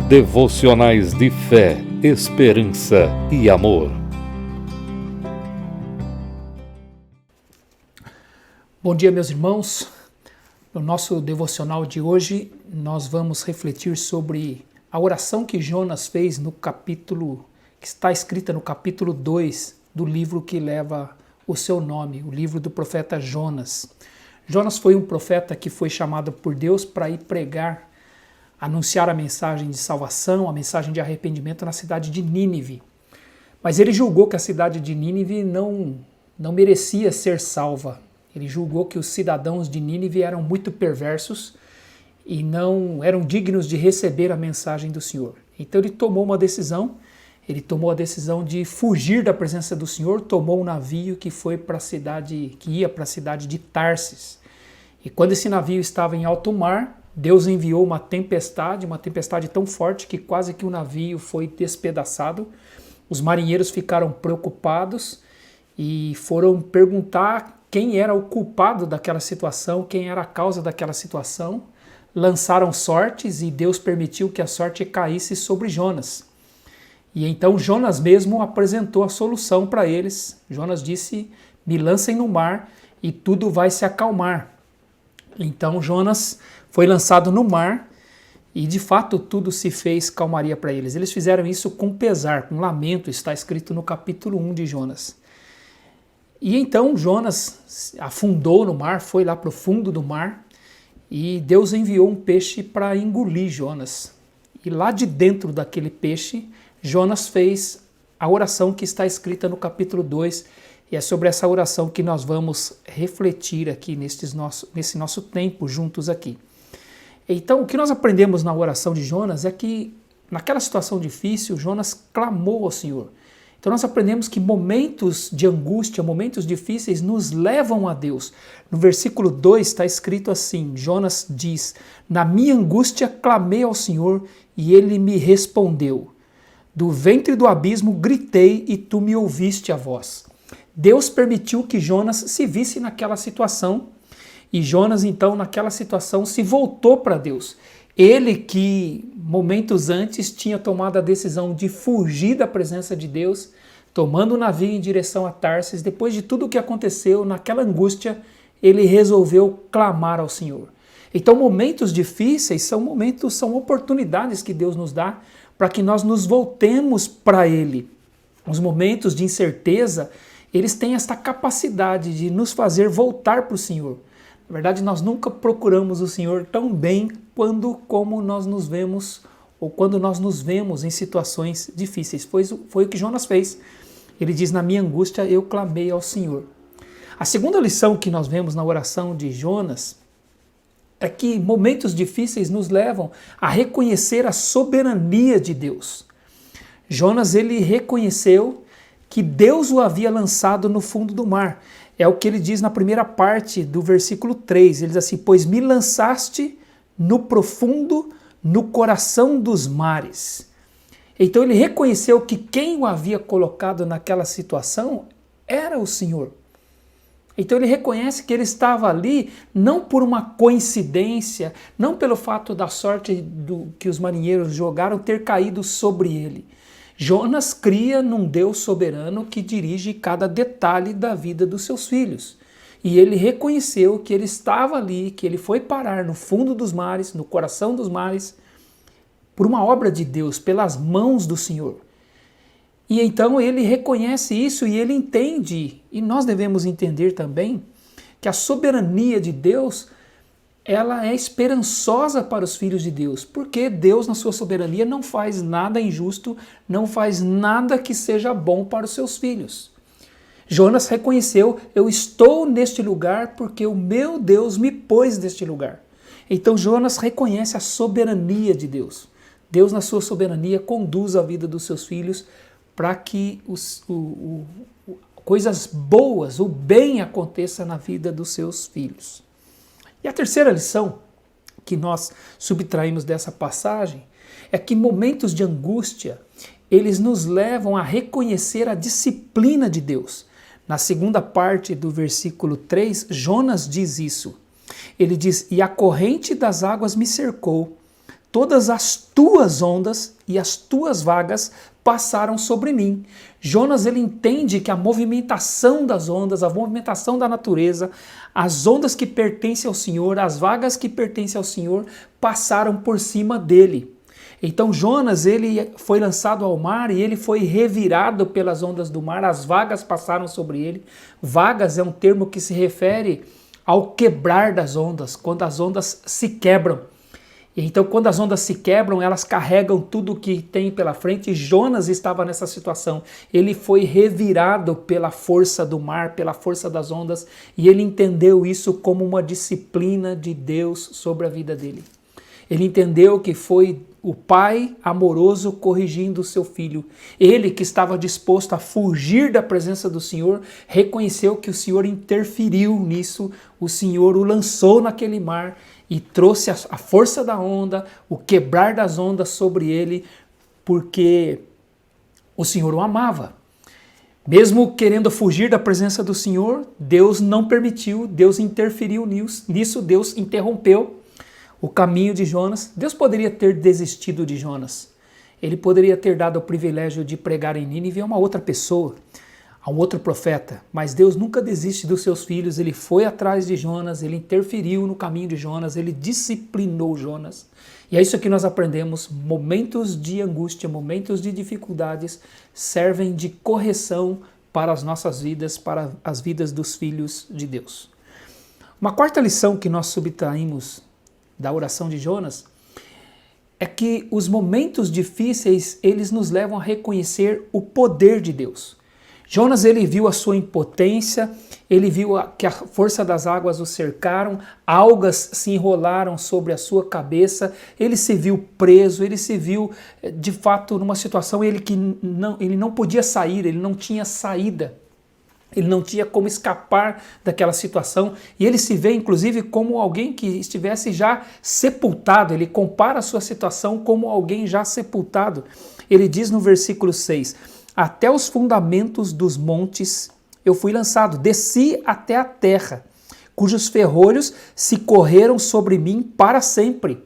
Devocionais de fé, esperança e amor. Bom dia, meus irmãos. No nosso devocional de hoje, nós vamos refletir sobre a oração que Jonas fez no capítulo, que está escrita no capítulo 2 do livro que leva o seu nome, o livro do profeta Jonas. Jonas foi um profeta que foi chamado por Deus para ir pregar, anunciar a mensagem de salvação, a mensagem de arrependimento na cidade de Nínive. Mas ele julgou que a cidade de Nínive não merecia ser salva. Ele julgou que os cidadãos de Nínive eram muito perversos e não eram dignos de receber a mensagem do Senhor. Então ele tomou uma decisão, a decisão de fugir da presença do Senhor, tomou um navio que ia para a cidade de Tarsis. E quando esse navio estava em alto mar, Deus enviou uma tempestade tão forte que quase que o navio foi despedaçado. Os marinheiros ficaram preocupados e foram perguntar quem era o culpado daquela situação, quem era a causa daquela situação. Lançaram sortes e Deus permitiu que a sorte caísse sobre Jonas. E então Jonas mesmo apresentou a solução para eles. Jonas disse: me lancem no mar e tudo vai se acalmar. Então Jonas foi lançado no mar e de fato tudo se fez calmaria para eles. Eles fizeram isso com pesar, com lamento, está escrito no capítulo 1 de Jonas. E então Jonas afundou no mar, foi lá para o fundo do mar e Deus enviou um peixe para engolir Jonas. E lá de dentro daquele peixe, Jonas fez a oração que está escrita no capítulo 2, e é sobre essa oração que nós vamos refletir aqui nesse nosso tempo juntos aqui. Então, o que nós aprendemos na oração de Jonas é que, naquela situação difícil, Jonas clamou ao Senhor. Então nós aprendemos que momentos de angústia, momentos difíceis nos levam a Deus. No versículo 2 está escrito assim, Jonas diz: na minha angústia clamei ao Senhor e ele me respondeu. Do ventre do abismo gritei e tu me ouviste a voz. Deus permitiu que Jonas se visse naquela situação e Jonas então naquela situação se voltou para Deus. Ele que momentos antes tinha tomado a decisão de fugir da presença de Deus, tomando o navio em direção a Tarsis, depois de tudo o que aconteceu, naquela angústia, ele resolveu clamar ao Senhor. Então momentos difíceis são oportunidades que Deus nos dá para que nós nos voltemos para Ele. Os momentos de incerteza, eles têm esta capacidade de nos fazer voltar para o Senhor. Na verdade, nós nunca procuramos o Senhor tão bem como nós nos vemos, ou quando nós nos vemos em situações difíceis. Foi o que Jonas fez. Ele diz: na minha angústia eu clamei ao Senhor. A segunda lição que nós vemos na oração de Jonas é que momentos difíceis nos levam a reconhecer a soberania de Deus. Jonas, ele reconheceu que Deus o havia lançado no fundo do mar. É o que ele diz na primeira parte do versículo 3. Ele diz assim: pois me lançaste no profundo, no coração dos mares. Então ele reconheceu que quem o havia colocado naquela situação era o Senhor. Então ele reconhece que ele estava ali não por uma coincidência, não pelo fato da sorte que os marinheiros jogaram ter caído sobre ele. Jonas cria num Deus soberano que dirige cada detalhe da vida dos seus filhos. E ele reconheceu que ele estava ali, que ele foi parar no fundo dos mares, no coração dos mares, por uma obra de Deus, pelas mãos do Senhor. E então ele reconhece isso e ele entende, e nós devemos entender também, que a soberania de Deus, ela é esperançosa para os filhos de Deus, porque Deus, na sua soberania, não faz nada injusto, não faz nada que seja bom para os seus filhos. Jonas reconheceu: eu estou neste lugar porque o meu Deus me pôs neste lugar. Então Jonas reconhece a soberania de Deus. Deus, na sua soberania, conduz a vida dos seus filhos para que coisas boas, o bem aconteça na vida dos seus filhos. E a terceira lição que nós subtraímos dessa passagem é que momentos de angústia, eles nos levam a reconhecer a disciplina de Deus. Na segunda parte do versículo 3, Jonas diz isso. Ele diz: e a corrente das águas me cercou, todas as tuas ondas e as tuas vagas passaram sobre mim. Jonas, ele entende que a movimentação das ondas, a movimentação da natureza, as ondas que pertencem ao Senhor, as vagas que pertencem ao Senhor, passaram por cima dele. Então Jonas, ele foi lançado ao mar e ele foi revirado pelas ondas do mar, as vagas passaram sobre ele. Vagas é um termo que se refere ao quebrar das ondas, quando as ondas se quebram. Então, quando as ondas se quebram, elas carregam tudo o que tem pela frente. E Jonas estava nessa situação. Ele foi revirado pela força do mar, pela força das ondas, e ele entendeu isso como uma disciplina de Deus sobre a vida dele. Ele entendeu que foi o pai amoroso corrigindo o seu filho. Ele, que estava disposto a fugir da presença do Senhor, reconheceu que o Senhor interferiu nisso, o Senhor o lançou naquele mar e trouxe a força da onda, o quebrar das ondas sobre ele, porque o Senhor o amava. Mesmo querendo fugir da presença do Senhor, Deus não permitiu, Deus interferiu nisso, Deus interrompeu o caminho de Jonas. Deus poderia ter desistido de Jonas. Ele poderia ter dado o privilégio de pregar em Nínive a uma outra pessoa, a um outro profeta. Mas Deus nunca desiste dos seus filhos. Ele foi atrás de Jonas, ele interferiu no caminho de Jonas, ele disciplinou Jonas. E é isso que nós aprendemos. Momentos de angústia, momentos de dificuldades servem de correção para as nossas vidas, para as vidas dos filhos de Deus. Uma quarta lição que nós subtraímos da oração de Jonas é que os momentos difíceis, eles nos levam a reconhecer o poder de Deus. Jonas, ele viu a sua impotência, ele viu que a força das águas o cercaram, algas se enrolaram sobre a sua cabeça, ele se viu preso, ele se viu de fato numa situação ele não podia sair, ele não tinha saída. Ele não tinha como escapar daquela situação e ele se vê inclusive como alguém que estivesse já sepultado. Ele compara a sua situação como alguém já sepultado. Ele diz no versículo 6, até os fundamentos dos montes eu fui lançado, desci até a terra, cujos ferrolhos se correram sobre mim para sempre.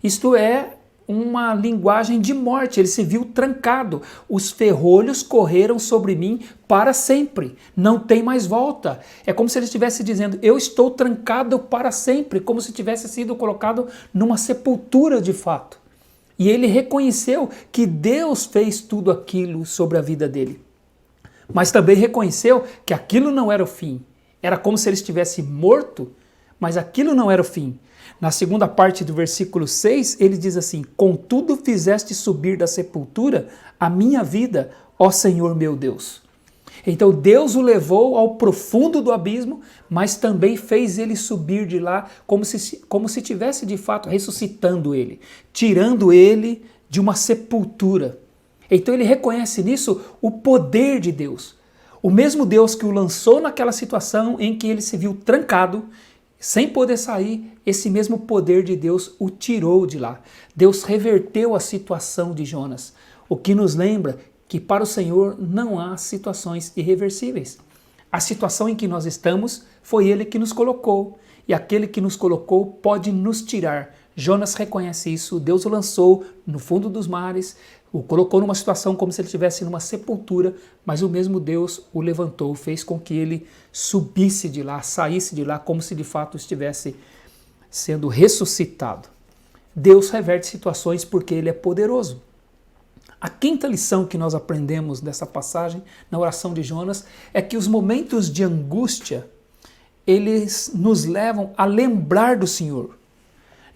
Isto é uma linguagem de morte, ele se viu trancado. Os ferrolhos correram sobre mim para sempre, não tem mais volta. É como se ele estivesse dizendo, eu estou trancado para sempre, como se tivesse sido colocado numa sepultura de fato. E ele reconheceu que Deus fez tudo aquilo sobre a vida dele. Mas também reconheceu que aquilo não era o fim. Era como se ele estivesse morto, mas aquilo não era o fim. Na segunda parte do versículo 6, ele diz assim, contudo fizeste subir da sepultura a minha vida, ó Senhor meu Deus. Então Deus o levou ao profundo do abismo, mas também fez ele subir de lá como se tivesse de fato ressuscitando ele, tirando ele de uma sepultura. Então ele reconhece nisso o poder de Deus. O mesmo Deus que o lançou naquela situação em que ele se viu trancado, sem poder sair, esse mesmo poder de Deus o tirou de lá. Deus reverteu a situação de Jonas, o que nos lembra que para o Senhor não há situações irreversíveis. A situação em que nós estamos foi Ele que nos colocou, e aquele que nos colocou pode nos tirar. Jonas reconhece isso, Deus o lançou no fundo dos mares, o colocou numa situação como se ele estivesse numa sepultura, mas o mesmo Deus o levantou, fez com que ele subisse de lá, saísse de lá, como se de fato estivesse sendo ressuscitado. Deus reverte situações porque Ele é poderoso. A quinta lição que nós aprendemos dessa passagem, na oração de Jonas, é que os momentos de angústia, eles nos levam a lembrar do Senhor.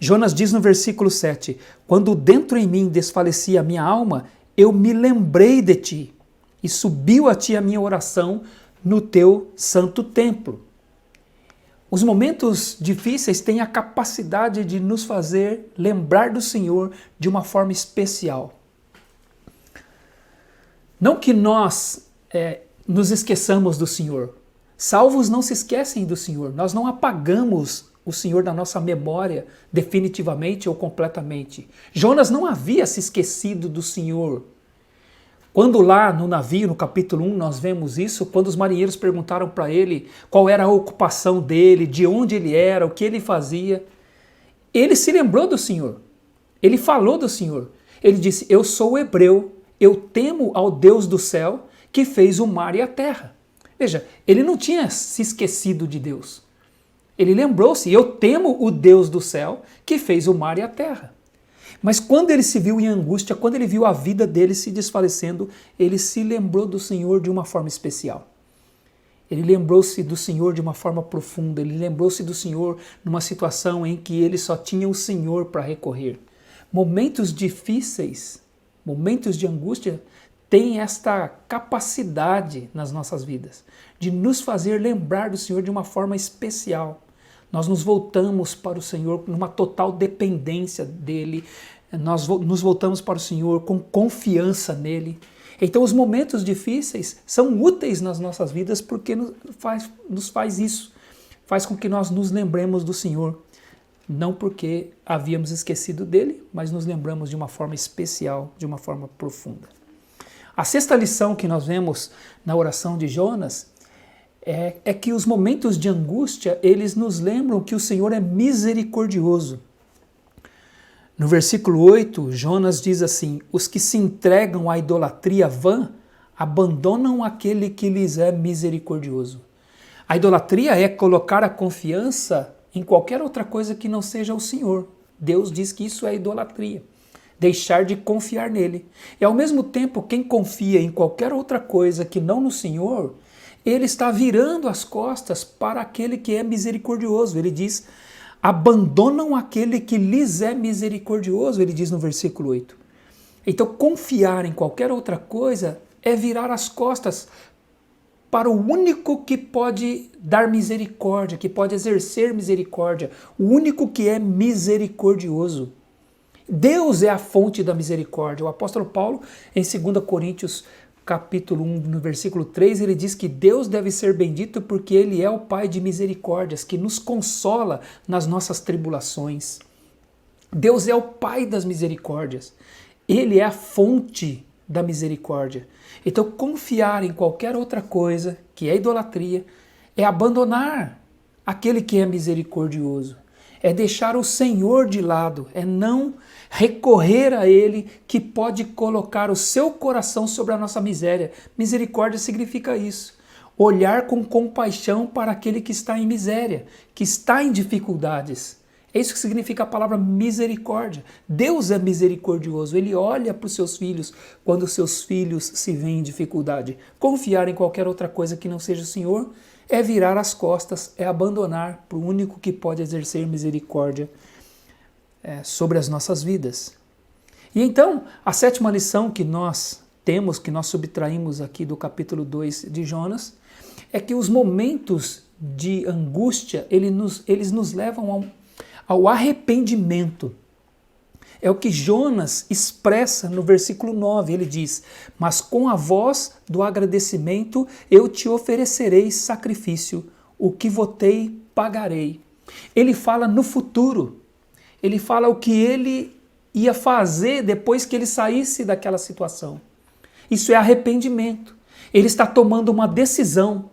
Jonas diz no versículo 7, quando dentro em mim desfalecia a minha alma, eu me lembrei de ti, e subiu a ti a minha oração no teu santo templo. Os momentos difíceis têm a capacidade de nos fazer lembrar do Senhor de uma forma especial. Não que nós nos esqueçamos do Senhor. Salvos não se esquecem do Senhor. Nós não apagamos o Senhor da nossa memória definitivamente ou completamente. Jonas não havia se esquecido do Senhor. Quando lá no navio, no capítulo 1, nós vemos isso, quando os marinheiros perguntaram para ele qual era a ocupação dele, de onde ele era, o que ele fazia, ele se lembrou do Senhor. Ele falou do Senhor. Ele disse, eu sou hebreu, eu temo ao Deus do céu que fez o mar e a terra. Veja, ele não tinha se esquecido de Deus. Ele lembrou-se, eu temo o Deus do céu que fez o mar e a terra. Mas quando ele se viu em angústia, quando ele viu a vida dele se desfalecendo, ele se lembrou do Senhor de uma forma especial. Ele lembrou-se do Senhor de uma forma profunda, ele lembrou-se do Senhor numa situação em que ele só tinha o Senhor para recorrer. Momentos difíceis, momentos de angústia, têm esta capacidade nas nossas vidas de nos fazer lembrar do Senhor de uma forma especial. Nós nos voltamos para o Senhor numa total dependência dEle, nós nos voltamos para o Senhor com confiança nele. Então os momentos difíceis são úteis nas nossas vidas porque nos faz isso, faz com que nós nos lembremos do Senhor. Não porque havíamos esquecido dele, mas nos lembramos de uma forma especial, de uma forma profunda. A sexta lição que nós vemos na oração de Jonas é que os momentos de angústia, eles nos lembram que o Senhor é misericordioso. No versículo 8, Jonas diz assim, os que se entregam à idolatria vã abandonam aquele que lhes é misericordioso. A idolatria é colocar a confiança em qualquer outra coisa que não seja o Senhor. Deus diz que isso é idolatria. Deixar de confiar nele. E ao mesmo tempo, quem confia em qualquer outra coisa que não no Senhor, ele está virando as costas para aquele que é misericordioso. Ele diz, abandonam aquele que lhes é misericordioso, ele diz no versículo 8. Então, confiar em qualquer outra coisa é virar as costas para o único que pode dar misericórdia, que pode exercer misericórdia, o único que é misericordioso. Deus é a fonte da misericórdia. O apóstolo Paulo, em 2 Coríntios capítulo 1, no versículo 3, ele diz que Deus deve ser bendito porque Ele é o Pai de misericórdias, que nos consola nas nossas tribulações. Deus é o Pai das misericórdias. Ele é a fonte da misericórdia. Então, confiar em qualquer outra coisa, que é idolatria, é abandonar aquele que é misericordioso. É deixar o Senhor de lado, é não recorrer a Ele que pode colocar o seu coração sobre a nossa miséria. Misericórdia significa isso. Olhar com compaixão para aquele que está em miséria, que está em dificuldades. É isso que significa a palavra misericórdia. Deus é misericordioso, Ele olha para os seus filhos quando os seus filhos se veem em dificuldade. Confiar em qualquer outra coisa que não seja o Senhor é virar as costas, é abandonar para o único que pode exercer misericórdia sobre as nossas vidas. E então, a sétima lição que nós temos, que nós subtraímos aqui do capítulo 2 de Jonas, é que os momentos de angústia, eles nos levam ao arrependimento. É o que Jonas expressa no versículo 9, ele diz, mas com a voz do agradecimento eu te oferecerei sacrifício, o que votei pagarei. Ele fala no futuro, ele fala o que ele ia fazer depois que ele saísse daquela situação. Isso é arrependimento, ele está tomando uma decisão.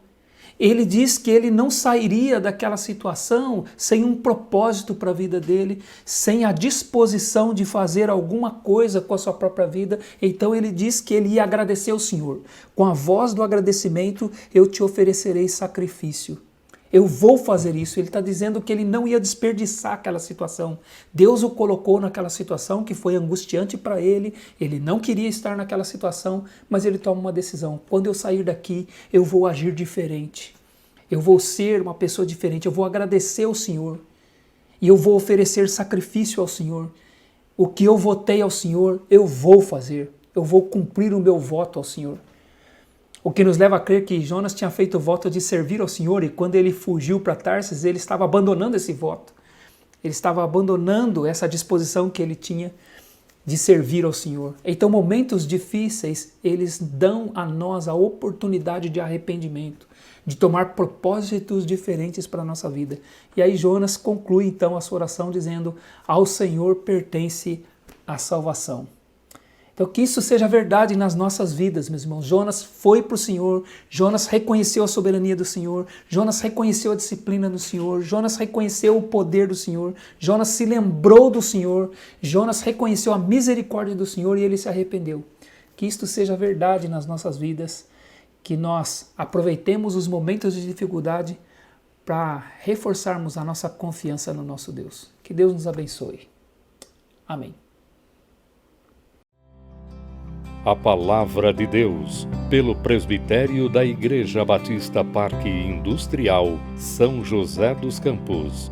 Ele diz que ele não sairia daquela situação sem um propósito para a vida dele, sem a disposição de fazer alguma coisa com a sua própria vida. Então ele diz que ele ia agradecer ao Senhor. Com a voz do agradecimento, eu te oferecerei sacrifício. Eu vou fazer isso. Ele está dizendo que ele não ia desperdiçar aquela situação. Deus o colocou naquela situação que foi angustiante para ele. Ele não queria estar naquela situação, mas ele toma uma decisão. Quando eu sair daqui, eu vou agir diferente. Eu vou ser uma pessoa diferente. Eu vou agradecer ao Senhor. E eu vou oferecer sacrifício ao Senhor. O que eu votei ao Senhor, eu vou fazer. Eu vou cumprir o meu voto ao Senhor. O que nos leva a crer que Jonas tinha feito o voto de servir ao Senhor e quando ele fugiu para Tarsis, ele estava abandonando esse voto. Ele estava abandonando essa disposição que ele tinha de servir ao Senhor. Então, momentos difíceis, eles dão a nós a oportunidade de arrependimento, de tomar propósitos diferentes para a nossa vida. E aí Jonas conclui então a sua oração dizendo, ao Senhor pertence a salvação. Então que isso seja verdade nas nossas vidas, meus irmãos. Jonas foi para o Senhor, Jonas reconheceu a soberania do Senhor, Jonas reconheceu a disciplina do Senhor, Jonas reconheceu o poder do Senhor, Jonas se lembrou do Senhor, Jonas reconheceu a misericórdia do Senhor e ele se arrependeu. Que isto seja verdade nas nossas vidas, que nós aproveitemos os momentos de dificuldade para reforçarmos a nossa confiança no nosso Deus. Que Deus nos abençoe. Amém. A Palavra de Deus, pelo presbitério da Igreja Batista Parque Industrial, São José dos Campos.